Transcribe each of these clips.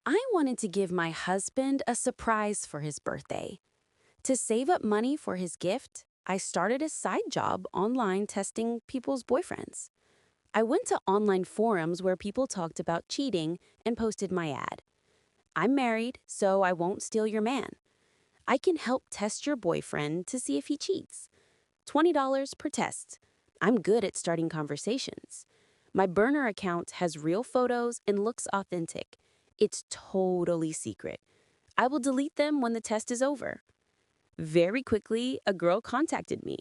I wanted to give my husband a surprise for his birthday. To save up money for his gift, I started a side job online testing people's boyfriends. I went to online forums where people talked about cheating and posted my ad. I'm married, so I won't steal your man. I can help test your boyfriend to see if he cheats. $20 per test. I'm good at starting conversations. My burner account has real photos and looks authentic. It's totally secret. I will delete them when the test is over. Very quickly, a girl contacted me.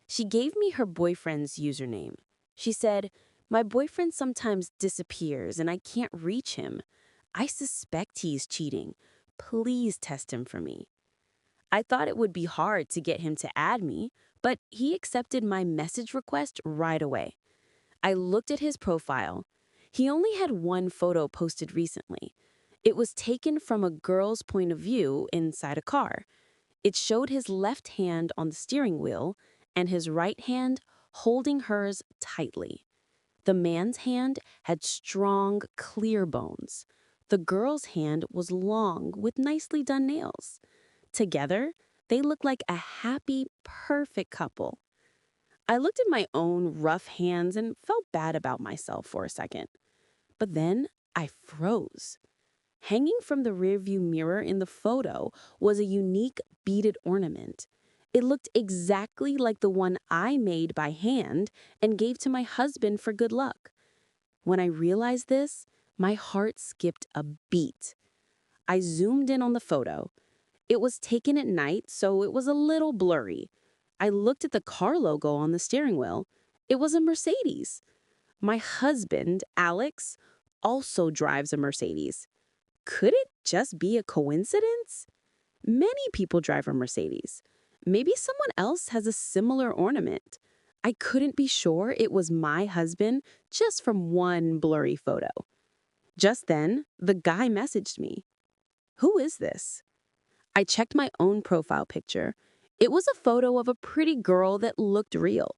She gave me her boyfriend's username. She said, "My boyfriend sometimes disappears and I can't reach him. I suspect he's cheating. Please test him for me." I thought it would be hard to get him to add me, but he accepted my message request right away. I looked at his profile. He only had one photo posted recently. It was taken from a girl's point of view inside a car. It showed his left hand on the steering wheel and his right hand holding hers tightly. The man's hand had strong, clear bones. The girl's hand was long with nicely done nails. Together, they looked like a happy, perfect couple. I looked at my own rough hands and felt bad about myself for a second. But then I froze. Hanging from the rearview mirror in the photo was a unique beaded ornament. It looked exactly like the one I made by hand and gave to my husband for good luck. When I realized this, my heart skipped a beat. I zoomed in on the photo. It was taken at night, so it was a little blurry. I looked at the car logo on the steering wheel. It was a Mercedes. My husband, Alex, also drives a Mercedes. Could it just be a coincidence? Many people drive a Mercedes. Maybe someone else has a similar ornament. I couldn't be sure it was my husband just from one blurry photo. Just then, the guy messaged me. "Who is this?" I checked my own profile picture. It was a photo of a pretty girl that looked real.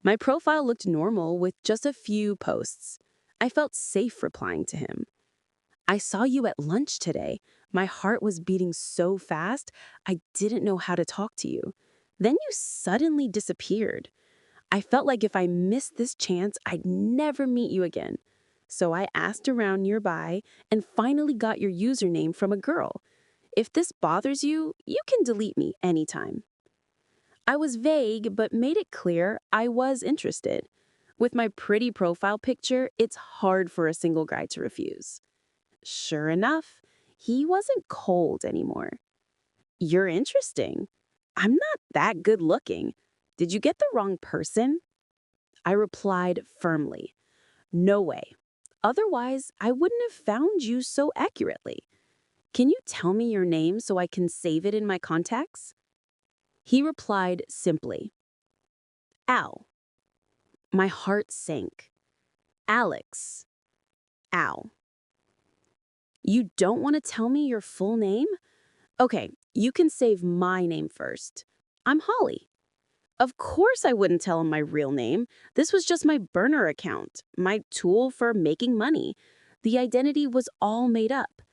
My profile looked normal with just a few posts. I felt safe replying to him. "I saw you at lunch today. My heart was beating so fast, I didn't know how to talk to you. Then you suddenly disappeared. I felt like if I missed this chance, I'd never meet you again. So I asked around nearby and finally got your username from a girl. If this bothers you, you can delete me anytime." I was vague, but made it clear I was interested. With my pretty profile picture, it's hard for a single guy to refuse. Sure enough, he wasn't cold anymore. "You're interesting. I'm not that good looking. Did you get the wrong person?" I replied firmly, "No way. Otherwise, I wouldn't have found you so accurately. Can you tell me your name so I can save it in my contacts?" He replied simply, "Al." My heart sank. "Alex. Al. You don't want to tell me your full name? Okay, you can save my name first. I'm Holly." Of course I wouldn't tell him my real name. This was just my burner account, my tool for making money. The identity was all made up.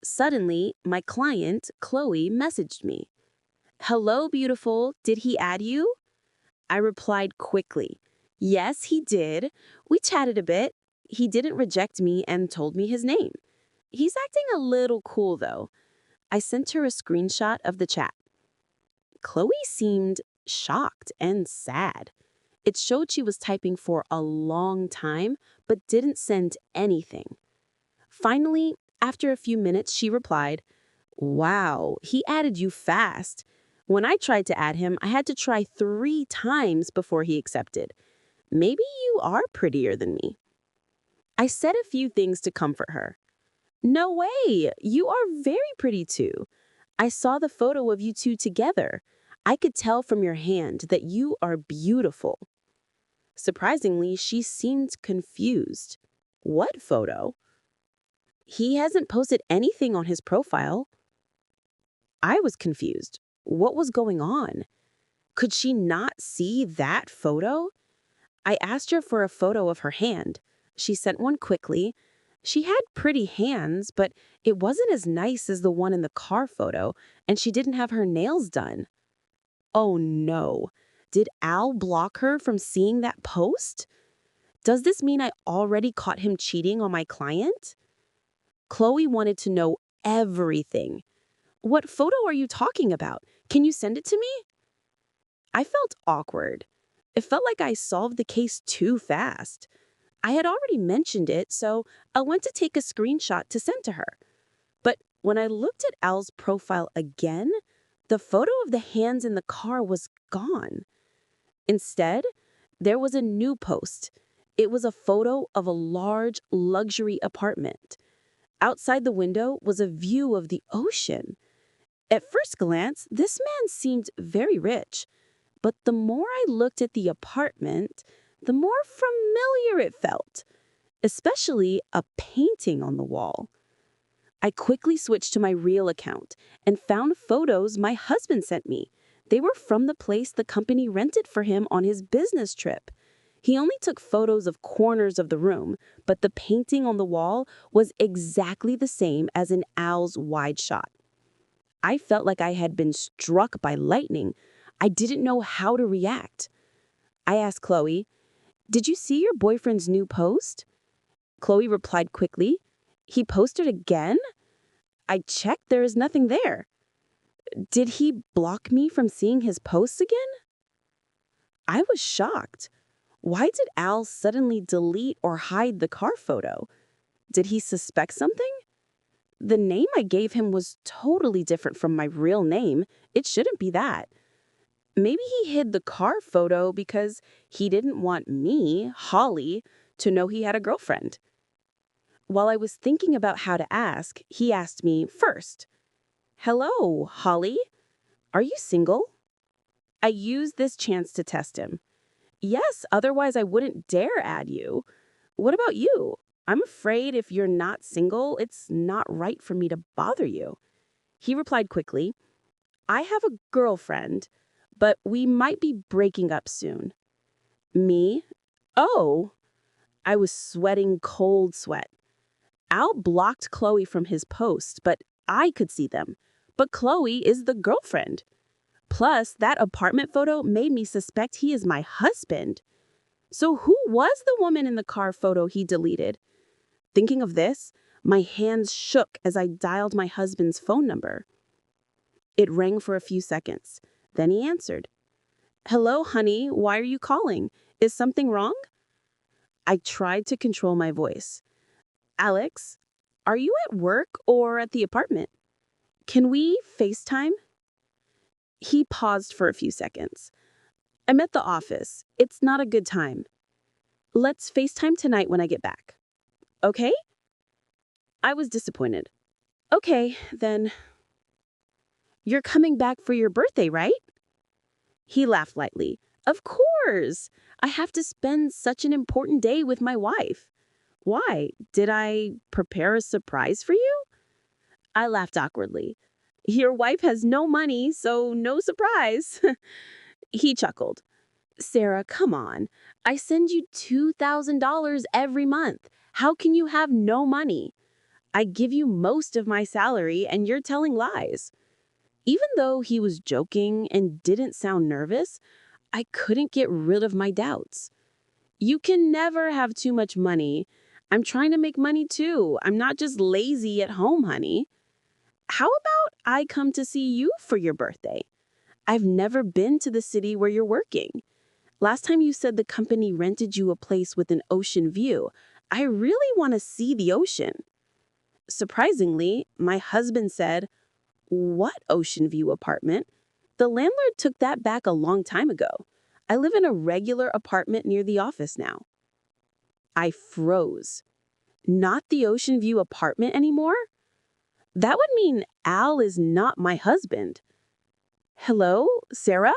Suddenly, my client, Chloe, messaged me. "Hello, beautiful. Did he add you?" I replied quickly. "Yes, he did. We chatted a bit. He didn't reject me and told me his name. He's acting a little cool, though." I sent her a screenshot of the chat. Chloe seemed shocked and sad. It showed she was typing for a long time, but didn't send anything. Finally, after a few minutes, she replied, "Wow, he added you fast. When I tried to add him, I had to try 3 times before he accepted. Maybe you are prettier than me." I said a few things to comfort her. "No way, you are very pretty too. I saw the photo of you two together. I could tell from your hand that you are beautiful." Surprisingly, she seemed confused. "What photo? He hasn't posted anything on his profile." I was confused. What was going on? Could she not see that photo? I asked her for a photo of her hand. She sent one quickly. She had pretty hands, but it wasn't as nice as the one in the car photo, and she didn't have her nails done. Oh no. Did Al block her from seeing that post? Does this mean I already caught him cheating on my client? Chloe wanted to know everything. What photo are you talking about? Can you send it to me? I felt awkward. It felt like I solved the case too fast. I had already mentioned it, so I went to take a screenshot to send to her. But when I looked at Al's profile again, the photo of the hands in the car was gone. Instead, there was a new post. It was a photo of a large luxury apartment. Outside the window was a view of the ocean. At first glance, this man seemed very rich. But the more I looked at the apartment, the more familiar it felt, especially a painting on the wall. I quickly switched to my real account and found photos my husband sent me. They were from the place the company rented for him on his business trip. He only took photos of corners of the room, but the painting on the wall was exactly the same as in Al's wide shot. I felt like I had been struck by lightning. I didn't know how to react. I asked Chloe, "Did you see your boyfriend's new post?" Chloe replied quickly, "He posted again?" I checked, there is nothing there. Did he block me from seeing his posts again? I was shocked. Why did Al suddenly delete or hide the car photo? Did he suspect something? The name I gave him was totally different from my real name. It shouldn't be that. Maybe he hid the car photo because he didn't want me, Holly, to know he had a girlfriend. While I was thinking about how to ask, he asked me first, "Hello, Holly. Are you single?" I used this chance to test him. "Yes, otherwise I wouldn't dare add you. What about you? I'm afraid if you're not single, it's not right for me to bother you." He replied quickly, "I have a girlfriend, but we might be breaking up soon." Me? Oh. I was sweating cold sweat. Al blocked Chloe from his posts, but I could see them. But Chloe is the girlfriend. Plus, that apartment photo made me suspect he is my husband. So who was the woman in the car photo he deleted? Thinking of this, my hands shook as I dialed my husband's phone number. It rang for a few seconds. Then he answered. "Hello, honey. Why are you calling? Is something wrong?" I tried to control my voice. "Alex, are you at work or at the apartment? Can we FaceTime?" He paused for a few seconds. "I'm at the office. It's not a good time. Let's FaceTime tonight when I get back. Okay?" I was disappointed. "Okay, then." "You're coming back for your birthday, right?" He laughed lightly. "Of course! I have to spend such an important day with my wife." "Why? Did I prepare a surprise for you?" I laughed awkwardly. "Your wife has no money, so no surprise." He chuckled. "Sarah, come on. I send you $2,000 every month. How can you have no money? I give you most of my salary and you're telling lies." Even though he was joking and didn't sound nervous, I couldn't get rid of my doubts. "You can never have too much money. I'm trying to make money too. I'm not just lazy at home, honey. How about I come to see you for your birthday? I've never been to the city where you're working. Last time you said the company rented you a place with an ocean view. I really want to see the ocean." Surprisingly, my husband said, "What ocean view apartment? The landlord took that back a long time ago. I live in a regular apartment near the office now." I froze. Not the ocean view apartment anymore? That would mean Al is not my husband. "Hello, Sarah?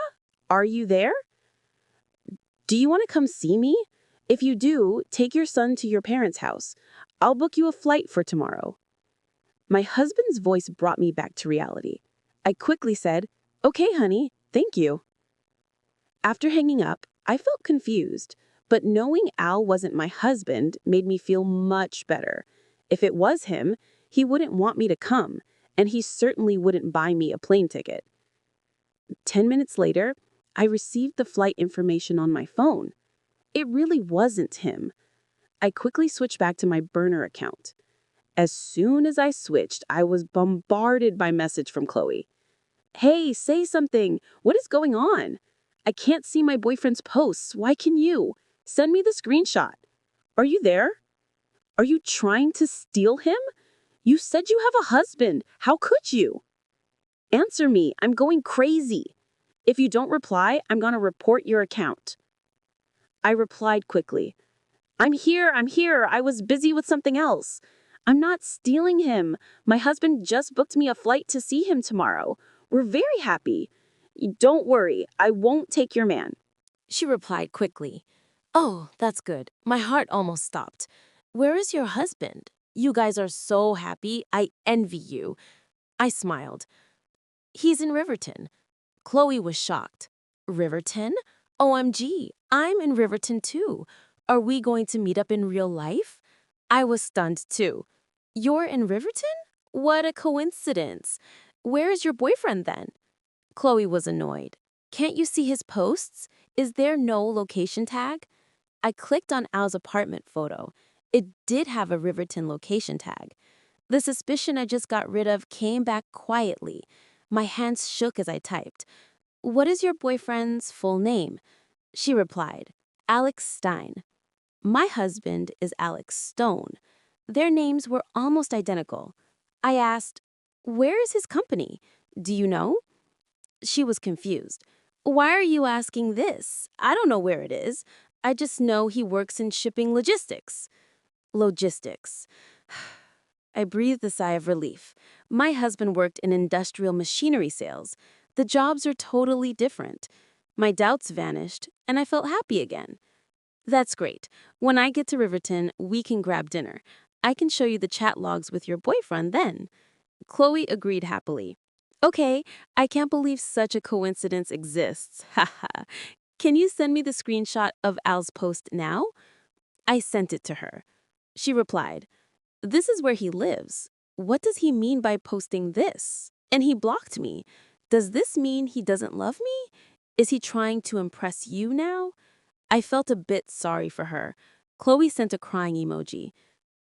Are you there? Do you want to come see me? If you do, take your son to your parents' house. I'll book you a flight for tomorrow." My husband's voice brought me back to reality. I quickly said, "Okay, honey, thank you." After hanging up, I felt confused, but knowing Al wasn't my husband made me feel much better. If it was him, he wouldn't want me to come, and he certainly wouldn't buy me a plane ticket. 10 minutes later, I received the flight information on my phone. It really wasn't him. I quickly switched back to my burner account. As soon as I switched, I was bombarded by message from Chloe. Hey, say something. What is going on? I can't see my boyfriend's posts. Why can you? Send me the screenshot. Are you there? Are you trying to steal him? You said you have a husband. How could you? Answer me. I'm going crazy. If you don't reply, I'm going to report your account. I replied quickly. I'm here. I was busy with something else. I'm not stealing him. My husband just booked me a flight to see him tomorrow. We're very happy. Don't worry, I won't take your man. She replied quickly. Oh, that's good. My heart almost stopped. Where is your husband? You guys are so happy. I envy you. I smiled. He's in Riverton. Chloe was shocked. Riverton? OMG, I'm in Riverton too. Are we going to meet up in real life? I was stunned too. You're in Riverton? What a coincidence. Where is your boyfriend then? Chloe was annoyed. Can't you see his posts? Is there no location tag? I clicked on Al's apartment photo. It did have a Riverton location tag. The suspicion I just got rid of came back quietly. My hands shook as I typed. What is your boyfriend's full name? She replied, Alex Stein. My husband is Alex Stone. Their names were almost identical. I asked, where is his company? Do you know? She was confused. Why are you asking this? I don't know where it is. I just know he works in shipping logistics. Logistics. I breathed a sigh of relief. My husband worked in industrial machinery sales. The jobs are totally different. My doubts vanished, and I felt happy again. That's great. When I get to Riverton, we can grab dinner. I can show you the chat logs with your boyfriend then. Chloe agreed happily. Okay, I can't believe such a coincidence exists. Haha. Can you send me the screenshot of Al's post now? I sent it to her. She replied, this is where he lives. What does he mean by posting this? And he blocked me. Does this mean he doesn't love me? Is he trying to impress you now? I felt a bit sorry for her. Chloe sent a crying emoji.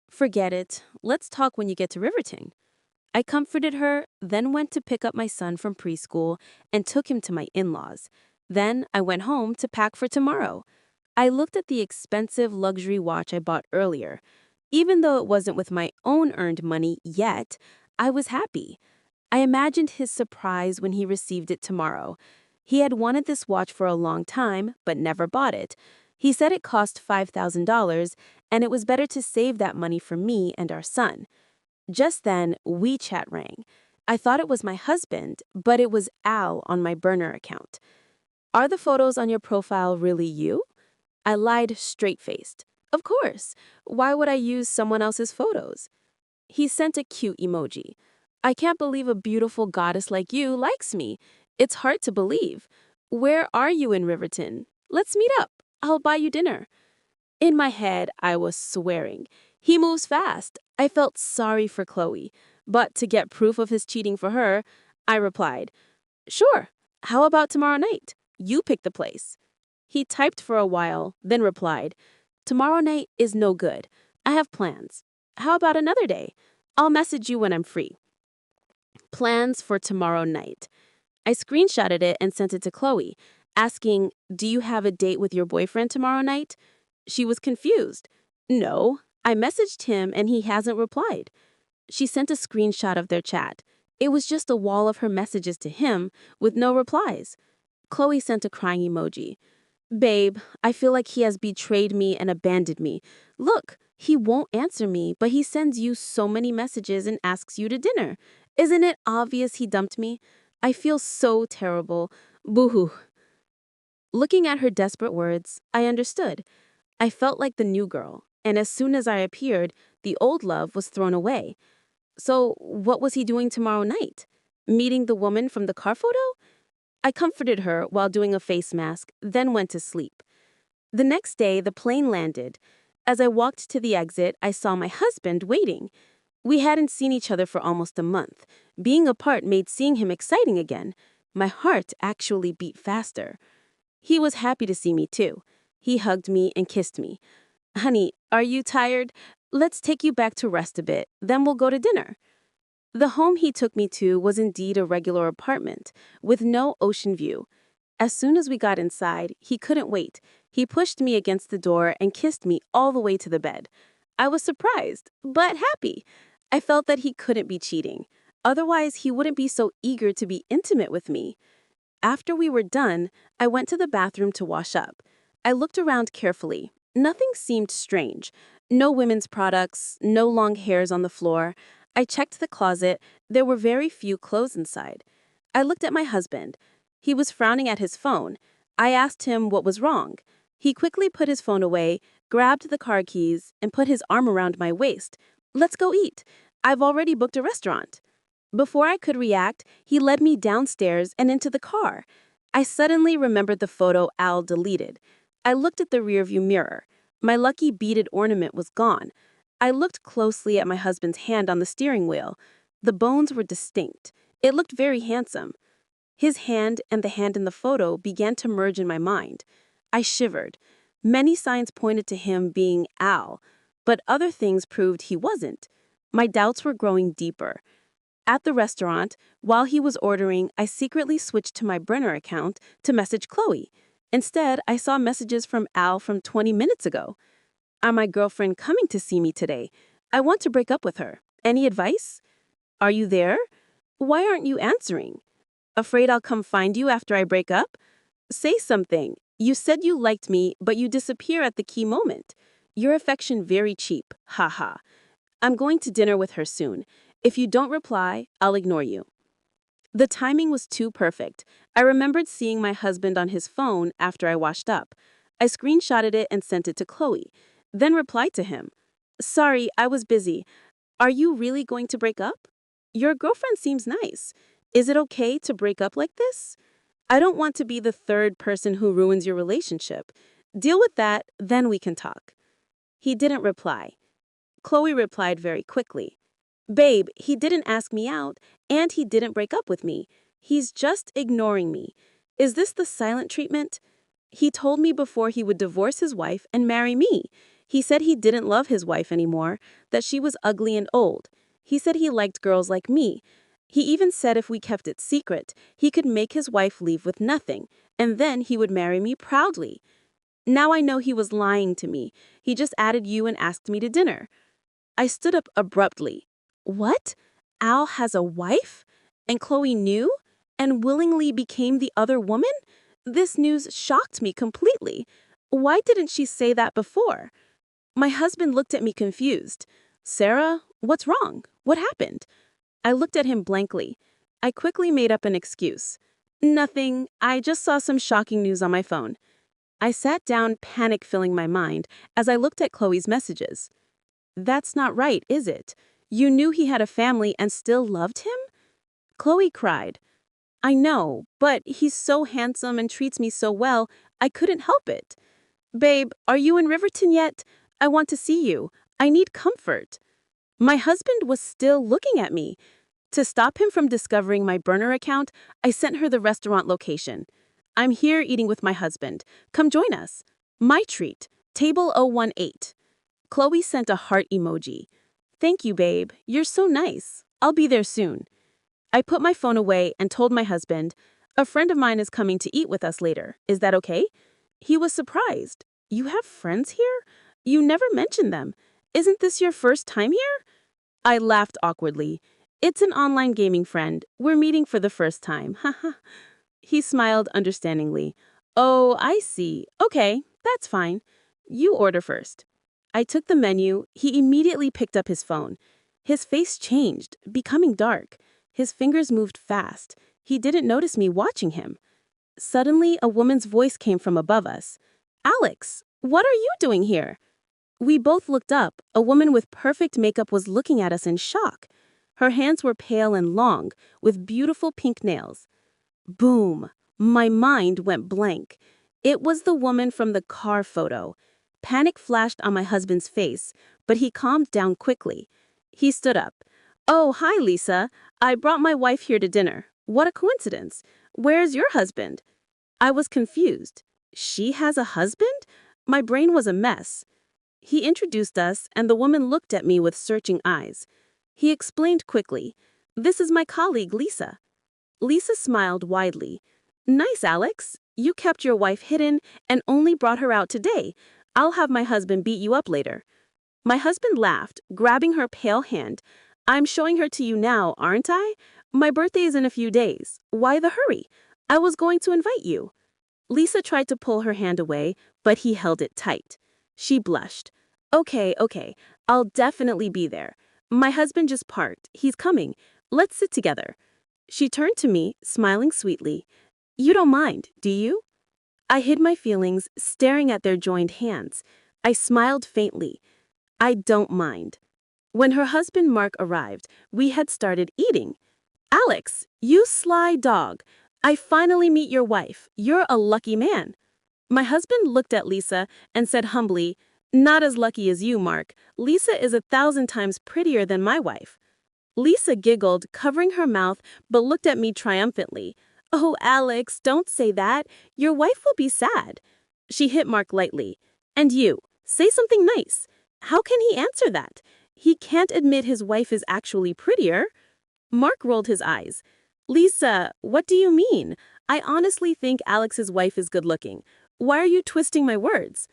Forget it. Let's talk when you get to Riverton. I comforted her, then went to pick up my son from preschool and took him to my in-laws. Then I went home to pack for tomorrow. I looked at the expensive luxury watch I bought earlier. Even though it wasn't with my own earned money yet, I was happy. I imagined his surprise when he received it tomorrow. He had wanted this watch for a long time, but never bought it. He said it cost $5,000, and it was better to save that money for me and our son. Just then, WeChat rang. I thought it was my husband, but it was Al on my burner account. Are the photos on your profile really you? I lied straight-faced. Of course. Why would I use someone else's photos? He sent a cute emoji. I can't believe a beautiful goddess like you likes me. It's hard to believe. Where are you in Riverton? Let's meet up. I'll buy you dinner. In my head, I was swearing. He moves fast. I felt sorry for Chloe. But to get proof of his cheating for her, I replied, sure. How about tomorrow night? You pick the place. He typed for a while, then replied, tomorrow night is no good. I have plans. How about another day? I'll message you when I'm free. Plans for tomorrow night. I screenshotted it and sent it to Chloe, asking, do you have a date with your boyfriend tomorrow night? She was confused. No, I messaged him and he hasn't replied. She sent a screenshot of their chat. It was just a wall of her messages to him with no replies. Chloe sent a crying emoji. Babe, I feel like he has betrayed me and abandoned me. Look, he won't answer me, but he sends you so many messages and asks you to dinner. Isn't it obvious he dumped me? I feel so terrible. Boo-hoo. Looking at her desperate words, I understood. I felt like the new girl, and as soon as I appeared, the old love was thrown away. So what was he doing tomorrow night? Meeting the woman from the car photo? I comforted her while doing a face mask, then went to sleep. The next day, the plane landed. As I walked to the exit, I saw my husband waiting. We hadn't seen each other for almost a month. Being apart made seeing him exciting again. My heart actually beat faster. He was happy to see me too. He hugged me and kissed me. Honey, are you tired? Let's take you back to rest a bit, then we'll go to dinner. The home he took me to was indeed a regular apartment, with no ocean view. As soon as we got inside, he couldn't wait. He pushed me against the door and kissed me all the way to the bed. I was surprised, but happy. I felt that he couldn't be cheating. Otherwise, he wouldn't be so eager to be intimate with me. After we were done, I went to the bathroom to wash up. I looked around carefully. Nothing seemed strange. No women's products, no long hairs on the floor. I checked the closet. There were very few clothes inside. I looked at my husband. He was frowning at his phone. I asked him what was wrong. He quickly put his phone away, grabbed the car keys, and put his arm around my waist. Let's go eat. I've already booked a restaurant. Before I could react, he led me downstairs and into the car. I suddenly remembered the photo Al deleted. I looked at the rearview mirror. My lucky beaded ornament was gone. I looked closely at my husband's hand on the steering wheel. The bones were distinct. It looked very handsome. His hand and the hand in the photo began to merge in my mind. I shivered. Many signs pointed to him being Al, but other things proved he wasn't. My doubts were growing deeper. At the restaurant, while he was ordering, I secretly switched to my burner account to message Chloe. Instead, I saw messages from Al from 20 minutes ago. Are my girlfriend coming to see me today? I want to break up with her. Any advice? Are you there? Why aren't you answering? Afraid I'll come find you after I break up? Say something. You said you liked me, but you disappear at the key moment. Your affection very cheap. Ha ha. I'm going to dinner with her soon. If you don't reply, I'll ignore you. The timing was too perfect. I remembered seeing my husband on his phone after I washed up. I screenshotted it and sent it to Chloe, then replied to him. Sorry, I was busy. Are you really going to break up? Your girlfriend seems nice. Is it okay to break up like this? I don't want to be the third person who ruins your relationship. Deal with that, then we can talk. He didn't reply. Chloe replied very quickly. Babe, he didn't ask me out, and he didn't break up with me. He's just ignoring me. Is this the silent treatment? He told me before he would divorce his wife and marry me. He said he didn't love his wife anymore, that she was ugly and old. He said he liked girls like me. He even said if we kept it secret, he could make his wife leave with nothing, and then he would marry me proudly. Now I know he was lying to me. He just added you and asked me to dinner. I stood up abruptly. What? Al has a wife? And Chloe knew? And willingly became the other woman? This news shocked me completely. Why didn't she say that before? My husband looked at me confused. Sarah, what's wrong? What happened? I looked at him blankly. I quickly made up an excuse. Nothing. I just saw some shocking news on my phone. I sat down, panic filling my mind, as I looked at Chloe's messages. That's not right, is it? You knew he had a family and still loved him? Chloe cried. I know, but he's so handsome and treats me so well, I couldn't help it. Babe, are you in Riverton yet? I want to see you. I need comfort. My husband was still looking at me. To stop him from discovering my burner account, I sent her the restaurant location. I'm here eating with my husband. Come join us. My treat, table 018. Chloe sent a heart emoji. Thank you, babe. You're so nice. I'll be there soon. I put my phone away and told my husband, a friend of mine is coming to eat with us later. Is that okay? He was surprised. You have friends here? You never mentioned them. Isn't this your first time here? I laughed awkwardly. It's an online gaming friend. We're meeting for the first time. Haha. He smiled understandingly. Oh, I see. Okay, that's fine. You order first. I took the menu. He immediately picked up his phone. His face changed, becoming dark. His fingers moved fast. He didn't notice me watching him. Suddenly, a woman's voice came from above us. Alex, what are you doing here? We both looked up. A woman with perfect makeup was looking at us in shock. Her hands were pale and long, with beautiful pink nails. Boom! My mind went blank. It was the woman from the car photo. Panic flashed on my husband's face, but he calmed down quickly. He stood up. "Oh, hi, Lisa. I brought my wife here to dinner. What a coincidence. Where's your husband?" I was confused. She has a husband? My brain was a mess. He introduced us, and the woman looked at me with searching eyes. He explained quickly, "This is my colleague, Lisa." Lisa smiled widely. "Nice, Alex. You kept your wife hidden and only brought her out today. I'll have my husband beat you up later." My husband laughed, grabbing her pale hand. "I'm showing her to you now, aren't I? My birthday is in a few days. Why the hurry? I was going to invite you." Lisa tried to pull her hand away, but he held it tight. She blushed. Okay, I'll definitely be there. My husband just parked. He's coming. Let's sit together." She turned to me, smiling sweetly. "You don't mind, do you?" I hid my feelings, staring at their joined hands. I smiled faintly. "I don't mind." When her husband Mark arrived, we had started eating. "Alex, you sly dog. I finally meet your wife. You're a lucky man." My husband looked at Lisa and said humbly, "Not as lucky as you, Mark. Lisa is 1,000 times prettier than my wife." Lisa giggled, covering her mouth, but looked at me triumphantly. "Oh, Alex, don't say that. Your wife will be sad." She hit Mark lightly. "And you, say something nice." How can he answer that? He can't admit his wife is actually prettier. Mark rolled his eyes. "Lisa, what do you mean? I honestly think Alex's wife is good looking. Why are you twisting my words?"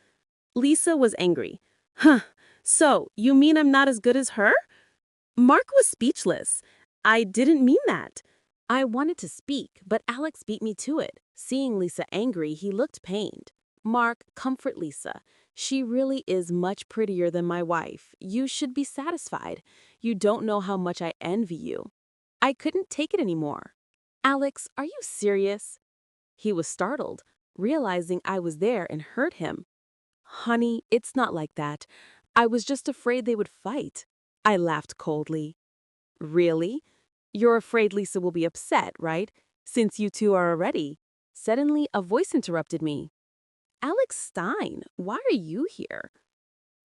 Lisa was angry. "Huh, so you mean I'm not as good as her?" Mark was speechless. "I didn't mean that." I wanted to speak, but Alex beat me to it. Seeing Lisa angry, he looked pained. "Mark, comfort Lisa. She really is much prettier than my wife. You should be satisfied. You don't know how much I envy you." I couldn't take it anymore. "Alex, are you serious?" He was startled, realizing I was there and heard him. "Honey, it's not like that. I was just afraid they would fight." I laughed coldly. "Really? You're afraid Lisa will be upset, right? Since you two are already." Suddenly, a voice interrupted me. "Alex Stein, why are you here?"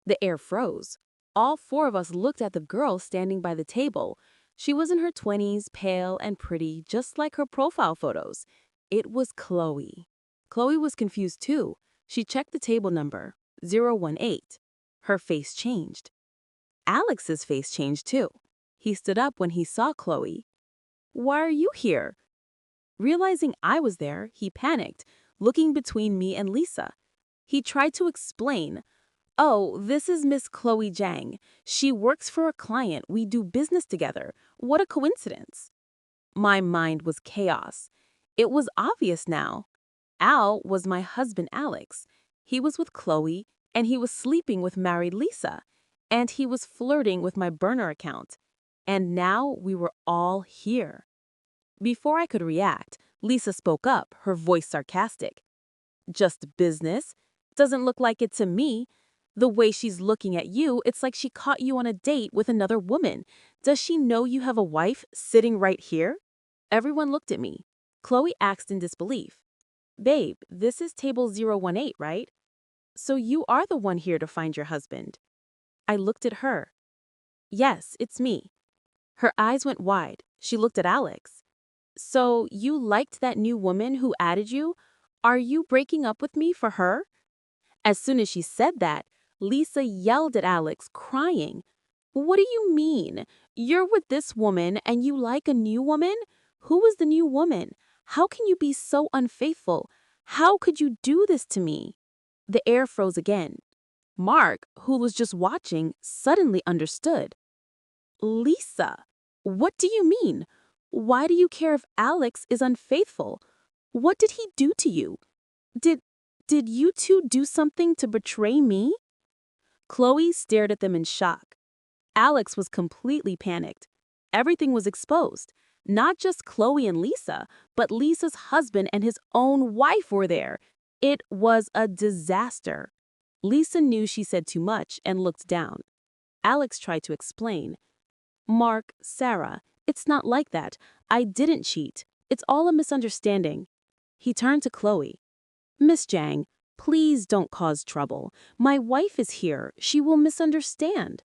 The air froze. All four of us looked at the girl standing by the table. She was in her 20s, pale and pretty, just like her profile photos. It was Chloe. Chloe was confused too. She checked the table number, 018. Her face changed. Alex's face changed too. He stood up when he saw Chloe. "Why are you here?" Realizing I was there, he panicked, looking between me and Lisa. He tried to explain. "Oh, this is Miss Chloe Jang. She works for a client. We do business together. What a coincidence." My mind was chaos. It was obvious now. Al was my husband, Alex. He was with Chloe, and he was sleeping with married Lisa. And he was flirting with my burner account. And now we were all here. Before I could react, Lisa spoke up, her voice sarcastic. "Just business? Doesn't look like it to me. The way she's looking at you, it's like she caught you on a date with another woman. Does she know you have a wife sitting right here?" Everyone looked at me. Chloe asked in disbelief. "Babe, this is table 018, right? So you are the one here to find your husband." I looked at her. "Yes, it's me." Her eyes went wide. She looked at Alex. "So you liked that new woman who added you? Are you breaking up with me for her?" As soon as she said that, Lisa yelled at Alex, crying. "What do you mean? You're with this woman and you like a new woman? Who is the new woman? How can you be so unfaithful? How could you do this to me?" The air froze again. Mark, who was just watching, suddenly understood. "Lisa, what do you mean? Why do you care if Alex is unfaithful? What did he do to you? Did did you two do something to betray me?" Chloe stared at them in shock. Alex was completely panicked. Everything was exposed. Not just Chloe and Lisa, but Lisa's husband and his own wife were there. It was a disaster. Lisa knew she said too much and looked down. Alex tried to explain. "Mark, Sarah, it's not like that. I didn't cheat. It's all a misunderstanding." He turned to Chloe. "Miss Jang, Please don't cause trouble. My wife is here. She will misunderstand.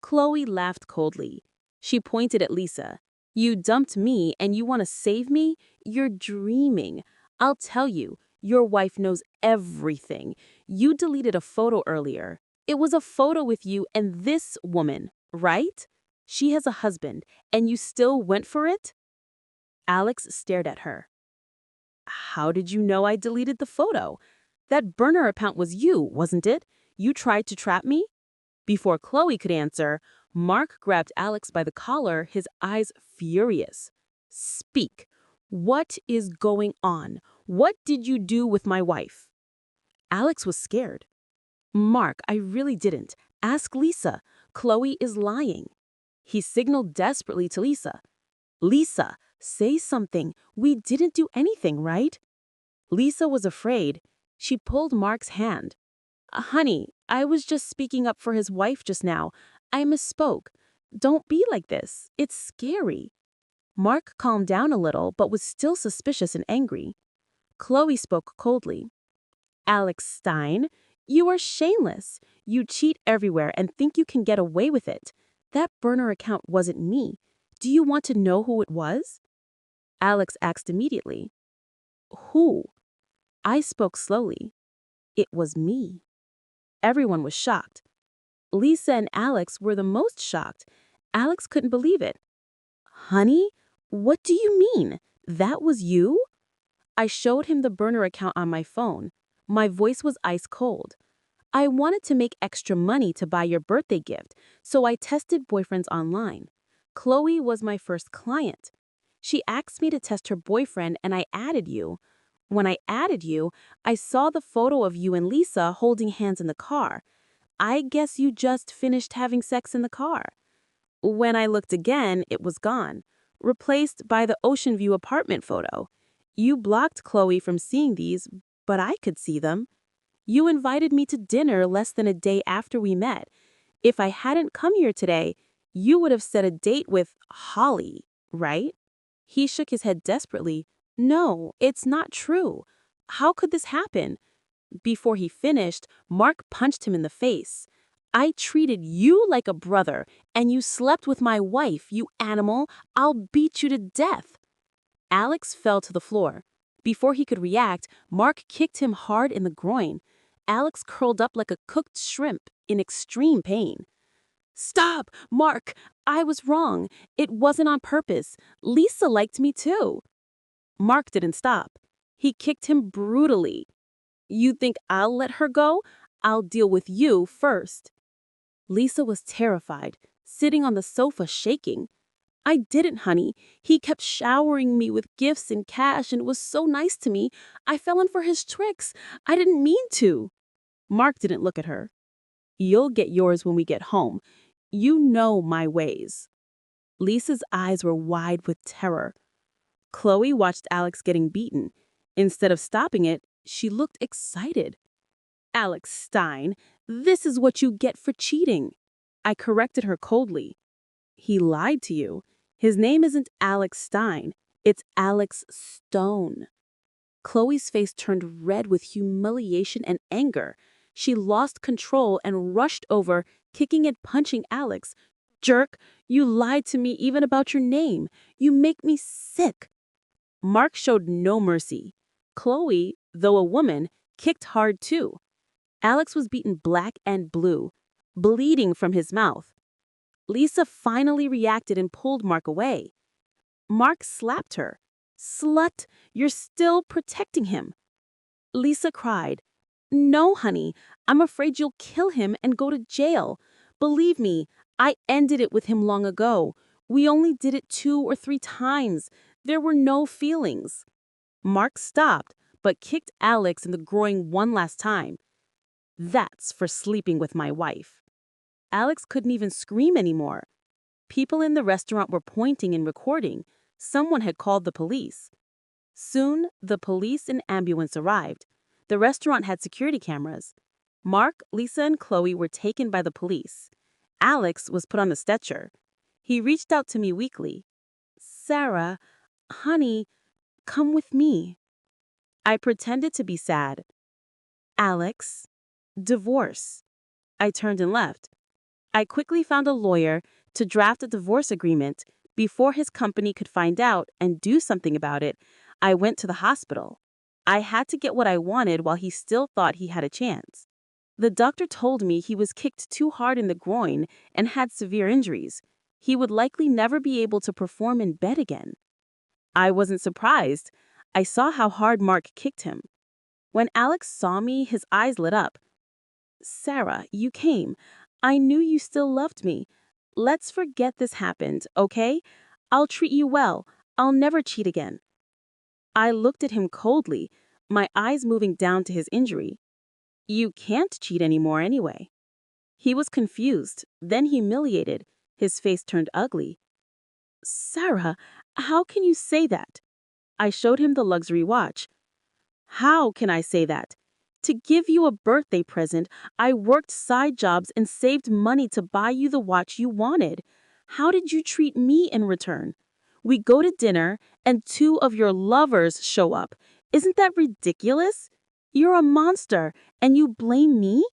Chloe laughed coldly. She pointed at Lisa. You dumped me and you want to save me? You're dreaming. I'll tell you, your wife knows everything. You deleted a photo earlier. It was a photo with you and this woman, right? She has a husband, and you still went for it? Alex stared at her. How did you know I deleted the photo? That burner account was you, wasn't it? You tried to trap me? Before Chloe could answer, Mark grabbed Alex by the collar, his eyes furious. Speak. What is going on? What did you do with my wife? Alex was scared. Mark, I really didn't. Ask Lisa. Chloe is lying. He signaled desperately to Lisa. Lisa, say something. We didn't do anything, right? Lisa was afraid. She pulled Mark's hand. Honey, I was just speaking up for his wife just now. I misspoke. Don't be like this. It's scary. Mark calmed down a little, but was still suspicious and angry. Chloe spoke coldly. Alex Stein, you are shameless. You cheat everywhere and think you can get away with it. That burner account wasn't me. Do you want to know who it was? Alex asked immediately. Who? I spoke slowly. It was me. Everyone was shocked. Lisa and Alex were the most shocked. Alex couldn't believe it. Honey, what do you mean? That was you? I showed him the burner account on my phone. My voice was ice cold. I wanted to make extra money to buy your birthday gift, so I tested boyfriends online. Chloe was my first client. She asked me to test her boyfriend and I added you. When I added you, I saw the photo of you and Lisa holding hands in the car. I guess you just finished having sex in the car. When I looked again, it was gone, replaced by the Ocean View apartment photo. You blocked Chloe from seeing these, but I could see them. You invited me to dinner less than a day after we met. If I hadn't come here today, you would have set a date with Holly, right? He shook his head desperately. No, it's not true. How could this happen? Before he finished, Mark punched him in the face. I treated you like a brother, and you slept with my wife, you animal. I'll beat you to death. Alex fell to the floor. Before he could react, Mark kicked him hard in the groin. Alex curled up like a cooked shrimp in extreme pain. Stop, Mark! I was wrong. It wasn't on purpose. Lisa liked me too. Mark didn't stop. He kicked him brutally. You think I'll let her go? I'll deal with you first. Lisa was terrified, sitting on the sofa shaking. I didn't, honey. He kept showering me with gifts and cash and was so nice to me. I fell in for his tricks. I didn't mean to. Mark didn't look at her. You'll get yours when we get home. You know my ways. Lisa's eyes were wide with terror. Chloe watched Alex getting beaten. Instead of stopping it, she looked excited. Alex Stein, this is what you get for cheating. I corrected her coldly. He lied to you. His name isn't Alex Stein. It's Alex Stone. Chloe's face turned red with humiliation and anger. She lost control and rushed over, kicking and punching Alex. Jerk, you lied to me even about your name. You make me sick. Mark showed no mercy. Chloe, though a woman, kicked hard too. Alex was beaten black and blue, bleeding from his mouth. Lisa finally reacted and pulled Mark away. Mark slapped her. Slut, you're still protecting him. Lisa cried. No, honey, I'm afraid you'll kill him and go to jail. Believe me, I ended it with him long ago. We only did it 2 or 3 times. There were no feelings. Mark stopped, but kicked Alex in the groin one last time. That's for sleeping with my wife. Alex couldn't even scream anymore. People in the restaurant were pointing and recording. Someone had called the police. Soon, the police and ambulance arrived. The restaurant had security cameras. Mark, Lisa, and Chloe were taken by the police. Alex was put on the stretcher. He reached out to me weakly. Sarah, honey, come with me. I pretended to be sad. Alex, divorce. I turned and left. I quickly found a lawyer to draft a divorce agreement. Before his company could find out and do something about it, I went to the hospital. I had to get what I wanted while he still thought he had a chance. The doctor told me he was kicked too hard in the groin and had severe injuries. He would likely never be able to perform in bed again. I wasn't surprised. I saw how hard Mark kicked him. When Alex saw me, his eyes lit up. Sarah, you came. I knew you still loved me. Let's forget this happened, okay? I'll treat you well. I'll never cheat again. I looked at him coldly, my eyes moving down to his injury. You can't cheat anymore anyway. He was confused, then humiliated. His face turned ugly. Sarah, how can you say that? I showed him the luxury watch. How can I say that? To give you a birthday present, I worked side jobs and saved money to buy you the watch you wanted. How did you treat me in return? We go to dinner and two of your lovers show up. Isn't that ridiculous? You're a monster and you blame me?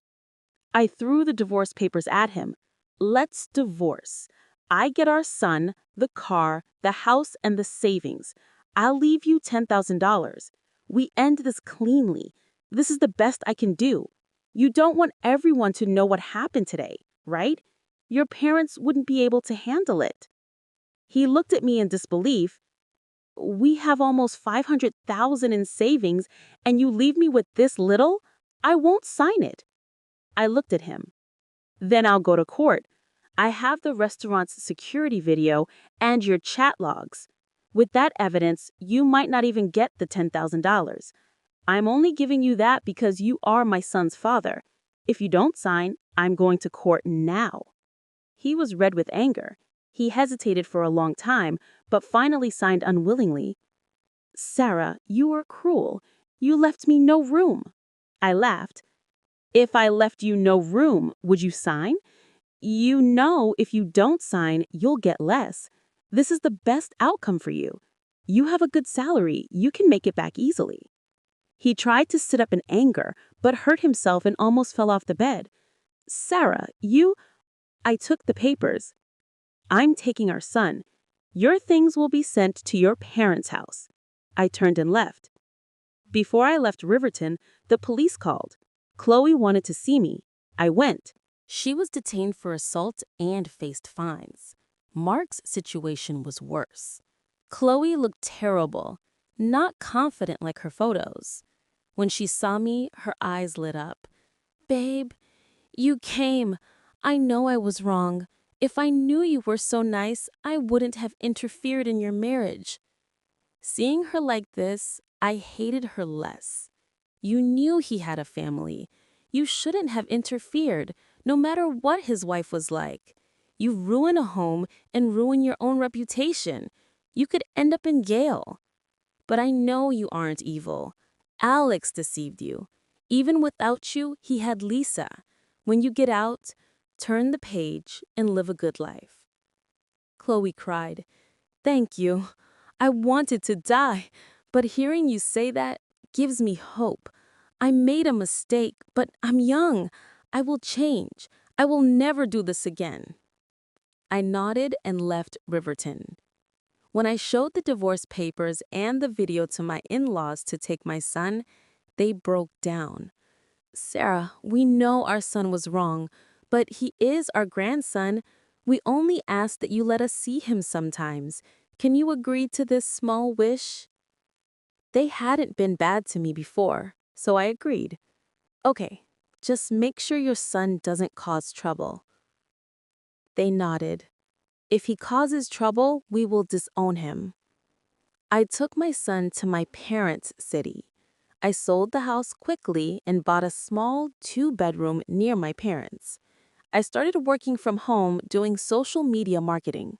I threw the divorce papers at him. Let's divorce. I get our son, the car, the house, and the savings. I'll leave you $10,000. We end this cleanly. This is the best I can do. You don't want everyone to know what happened today, right? Your parents wouldn't be able to handle it. He looked at me in disbelief. We have almost 500,000 in savings and you leave me with this little? I won't sign it. I looked at him. Then I'll go to court. I have the restaurant's security video and your chat logs. With that evidence, you might not even get the $10,000. I'm only giving you that because you are my son's father. If you don't sign, I'm going to court now. He was red with anger. He hesitated for a long time, but finally signed unwillingly. Sarah, you were cruel. You left me no room. I laughed. If I left you no room, would you sign? You know if you don't sign, you'll get less. This is the best outcome for you. You have a good salary. You can make it back easily. He tried to sit up in anger, but hurt himself and almost fell off the bed. Sarah, I took the papers. I'm taking our son. Your things will be sent to your parents' house. I turned and left. Before I left Riverton, the police called. Chloe wanted to see me. I went. She was detained for assault and faced fines. Mark's situation was worse. Chloe looked terrible, not confident like her photos. When she saw me, her eyes lit up. Babe, you came. I know I was wrong. If I knew you were so nice, I wouldn't have interfered in your marriage. Seeing her like this, I hated her less. You knew he had a family. You shouldn't have interfered, no matter what his wife was like. You ruin a home and ruin your own reputation. You could end up in jail. But I know you aren't evil. Alex deceived you. Even without you, he had Lisa. When you get out, turn the page and live a good life. Chloe cried. Thank you. I wanted to die, but hearing you say that gives me hope. I made a mistake, but I'm young. I will change. I will never do this again. I nodded and left Riverton. When I showed the divorce papers and the video to my in-laws to take my son, they broke down. Sarah, we know our son was wrong, but he is our grandson. We only ask that you let us see him sometimes. Can you agree to this small wish? They hadn't been bad to me before, so I agreed. Okay, just make sure your son doesn't cause trouble. They nodded. If he causes trouble, we will disown him. I took my son to my parents' city. I sold the house quickly and bought a small 2-bedroom near my parents. I started working from home doing social media marketing.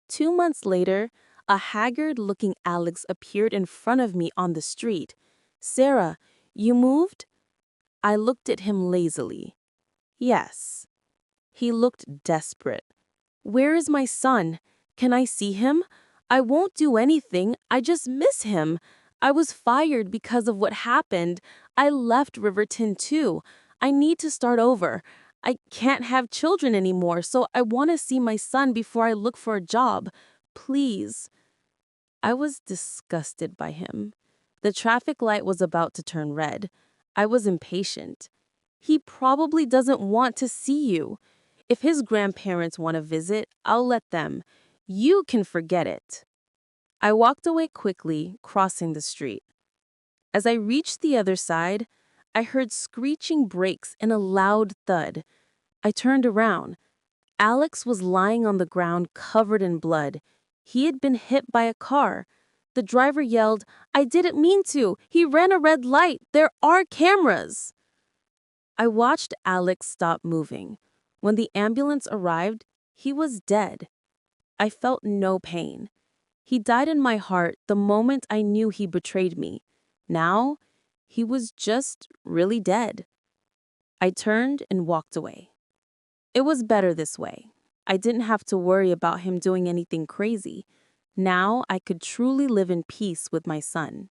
2 months later, a haggard-looking Alex appeared in front of me on the street. Sarah, you moved? I looked at him lazily. Yes. He looked desperate. Where is my son? Can I see him? I won't do anything. I just miss him. I was fired because of what happened. I left Riverton too. I need to start over. I can't have children anymore, so I want to see my son before I look for a job. Please. I was disgusted by him. The traffic light was about to turn red. I was impatient. He probably doesn't want to see you. If his grandparents want to visit, I'll let them. You can forget it. I walked away quickly, crossing the street. As I reached the other side, I heard screeching brakes and a loud thud. I turned around. Alex was lying on the ground covered in blood. He had been hit by a car. The driver yelled, "I didn't mean to. He ran a red light. There are cameras." I watched Alex stop moving. When the ambulance arrived, he was dead. I felt no pain. He died in my heart the moment I knew he betrayed me. Now, he was just really dead. I turned and walked away. It was better this way. I didn't have to worry about him doing anything crazy. Now I could truly live in peace with my son.